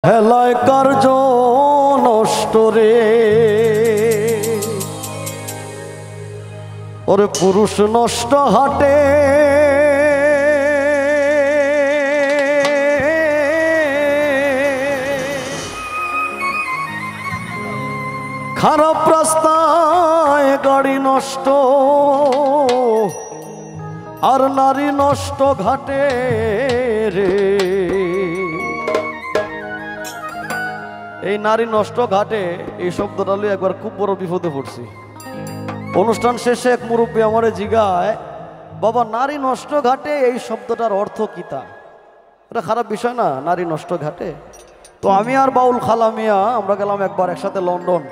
হেলায় কার্য নষ্ট রে, ওরে পুরুষ নষ্ট হাটে খারাপ রাস্তায় গাড়ি নষ্ট আর নারী নষ্ট ঘাটে রে। এই নারী নষ্ট ঘাটে এই শব্দটা লই একবার খুব বড় বিপদে পড়ছি। অনুষ্ঠান শেষে এক মুরব্বী আমারে জিগায়, বাবা নারী নষ্ট ঘাটে এই শব্দটার অর্থ কি? তা এটা খারাপ বিষয় না, নারী নষ্ট ঘাটে? তো আমি আর বাউল খালা মিয়া আমরা গেলাম একবার একসাথে লন্ডন,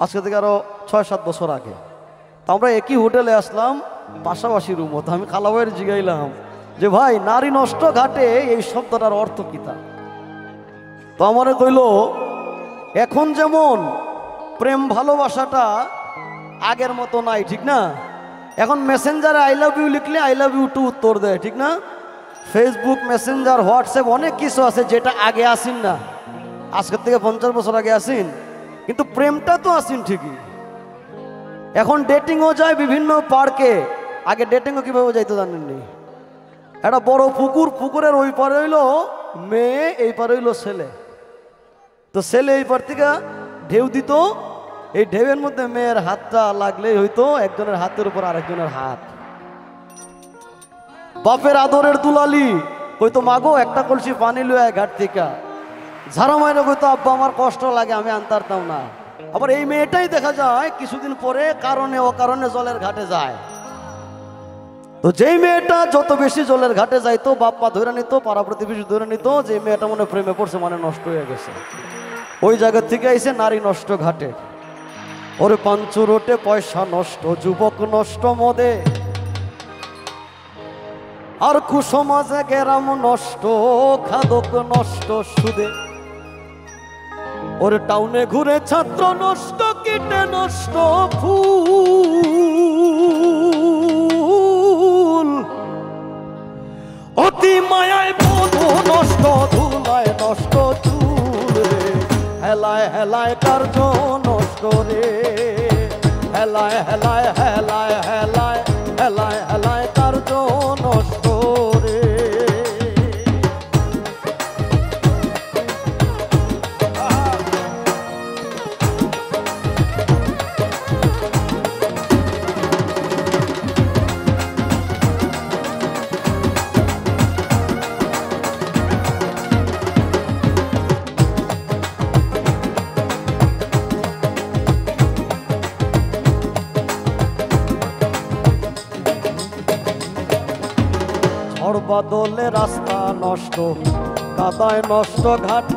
আজকে থেকে আরো ৬-৭ বছর আগে। তো আমরা একই হোটেলে আসলাম, পাশাপাশি রুমও। তো আমি খালা ভাইয়ের জিগাইলাম যে ভাই নারী নষ্ট ঘাটে এই শব্দটার অর্থ কি? তা তো আমারে কইল, এখন যেমন প্রেম ভালোবাসাটা আগের মতো নাই, ঠিক না? এখন মেসেঞ্জারে আই লাভ ইউ লিখলে আই লাভ ইউ টু উত্তর দেয়, ঠিক না? ফেসবুক, মেসেঞ্জার, হোয়াটসঅ্যাপ অনেক কিছু আছে যেটা আগে আসিন না, আজকের থেকে 50 বছর আগে আসিন, কিন্তু প্রেমটা তো আসিন ঠিকই। এখন ডেটিংও যায় বিভিন্ন পার্কে, আগে ডেটিংও কীভাবে যাইতো জানেননি? একটা বড় পুকুর, পুকুরের ওই পারে হইলো মেয়ে, এই পারে হইলো ছেলে। তো ছেলে এই পার থেকে ঢেউ দিত, এই ঢেউয়ের মধ্যে মেয়ের হাতটা লাগলেই হইতো একজনের হাতের উপর আরেকজনের হাত। বাপের আদরের দুলালি কইতো, মাগো একটা কলসি পানি লুয়া ঘাট থেকে, ঝাড়া মাইনে কইতো আব্বা আমার কষ্ট লাগে আমি আনতারতাম না। আবার এই মেয়েটাই দেখা যায় কিছুদিন পরে কারণে অকারণে জলের ঘাটে যায়। তো যেই মেয়েটা যত বেশি জলের ঘাটে যাইতো, বাপ্পা ধরে নিত, পাড়া প্রতিবেশী ধরে নিত যে মেয়েটা মনে প্রেমে পড়ছে, মানে নষ্ট হয়ে গেছে। ওই জায়গা থেকে আইসে নারী নষ্ট ঘাটে। ওরে পাঞ্চু রোটে পয়সা নষ্ট, যুবক নষ্ট মদে, আর কুসমাজে গেরাম নষ্ট, খাদক নষ্ট সুদে। ওরে টাউনে ঘুরে ছাত্র নষ্ট, কীটে নষ্ট ফুল, অতি মায়ায় বধূ নষ্ট, ধুলায় নষ্ট চুল রে। হেলায় হেলায় কার্য নষ্ট রে, হেলায় হেলায় হেলায় হেলায় হেলায় হেলায় কার্য নষ্ট রে। ঝড় বাদলে রাস্তা নষ্ট, কাদায় নষ্ট ঘাট,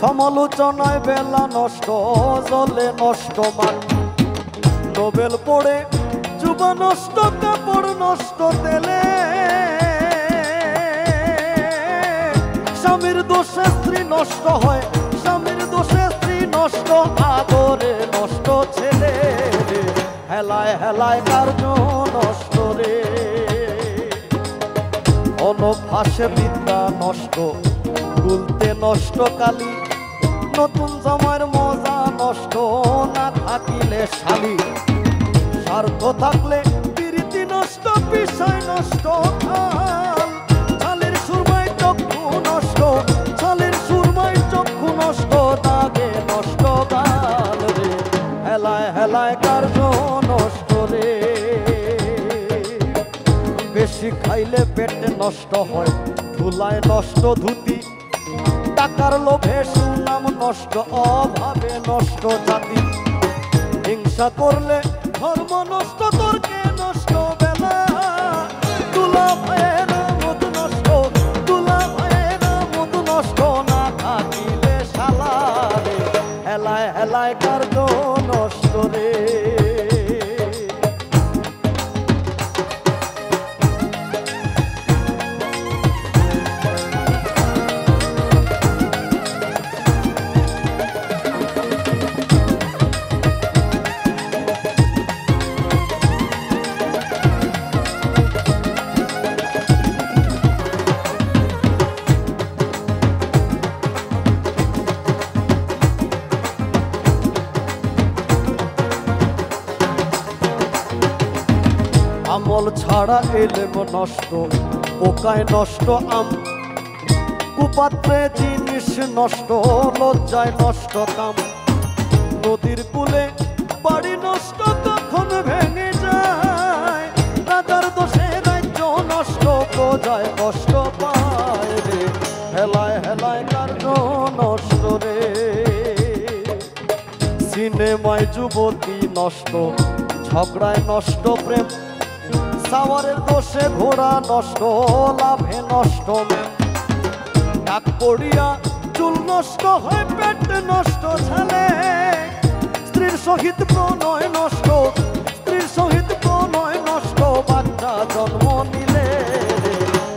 সমালোচনায় বেলা নষ্ট, জলে নষ্ট মাঠ। নোবেল পড়ে যুবা নষ্ট, কাপড় নষ্ট তেলে, স্বামীর দোষে স্ত্রী নষ্ট হয়, স্বামীর দোষে স্ত্রী নষ্ট, আদরে নষ্ট ছেলে রে। হেলায় হেলায় কার্য নষ্ট রে, অনভাসে বিদ্যা নষ্ট, গুলতে নষ্ট কালি, নতুন জামার মজা নষ্ট, না থাকিলে শালি। স্বার্থ থাকলে প্রীতি নষ্ট, বিষয় নষ্ট খাল, ছালের সুরমায় চক্ষু নষ্ট, ছালের সুরমায় চক্ষু নষ্ট, দাগে নষ্ট গাল রে। হেলায় হেলায় কার্য নষ্ট রে, বেশি খাইলে পেটে নষ্ট হয়, ধুলায় নষ্ট ধুতি, টাকার লোভে সুনাম নষ্ট, অভাবে নষ্ট জাতি। হিংসা করলে ধর্ম নষ্ট, তর্কে নষ্ট বেলা, দুলা ভাইয়ের মতো নষ্ট, দুলা ভাইয়ের মতো নষ্ট, না থাকিলে শালা রে। হেলায় হেলায় কার্য নষ্ট রে। আমল ছাড়া এলেম নষ্ট, পোকায় নষ্ট আম, কুপাত্রে জিনিস নষ্ট, লজ্জায় নষ্ট কাম। নদীর কূলে বাড়ি নষ্ট কখন ভেঙে যায়, রাজার দোষে রাজ্য নষ্ট, প্রজায় কষ্ট পায় রে, হেলায় হেলায় কার্য নষ্ট রে। সিনেমায় যুবতী নষ্ট, ঝগড়ায় নষ্ট প্রেম, সাওয়ারের দোষে ঘোড়া নষ্ট, লাভে নষ্ট মেম। ডাক পড়িয়া চুল নষ্ট হয়, পেট নষ্ট ছেলে, স্ত্রীর সহিত প্রণয় নষ্ট, স্ত্রীর সহিত প্রণয় নষ্ট, বাচ্চা জন্ম নিলে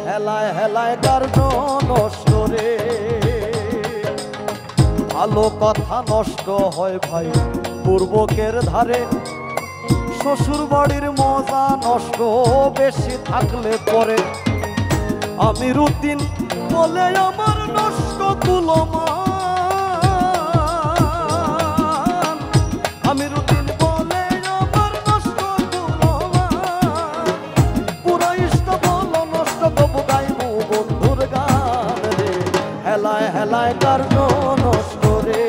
হেলায় হেলায় কার্য নষ্ট রে। ভালো কথা নষ্ট হয় ভাই পূর্বকের ধারে, শ্বশুর বাড়ির মজা নষ্ট, বেশি থাকলে পরে। আমি রুটিন বলে আমার নষ্ট কুলমান, আমি রুটিন বলে আমার নষ্ট কুলমান, পুরা ইষ্ট বল নষ্ট, তবু গাইবো বন্ধুর গান রে, হেলায় হেলায় কার্য নষ্ট রে।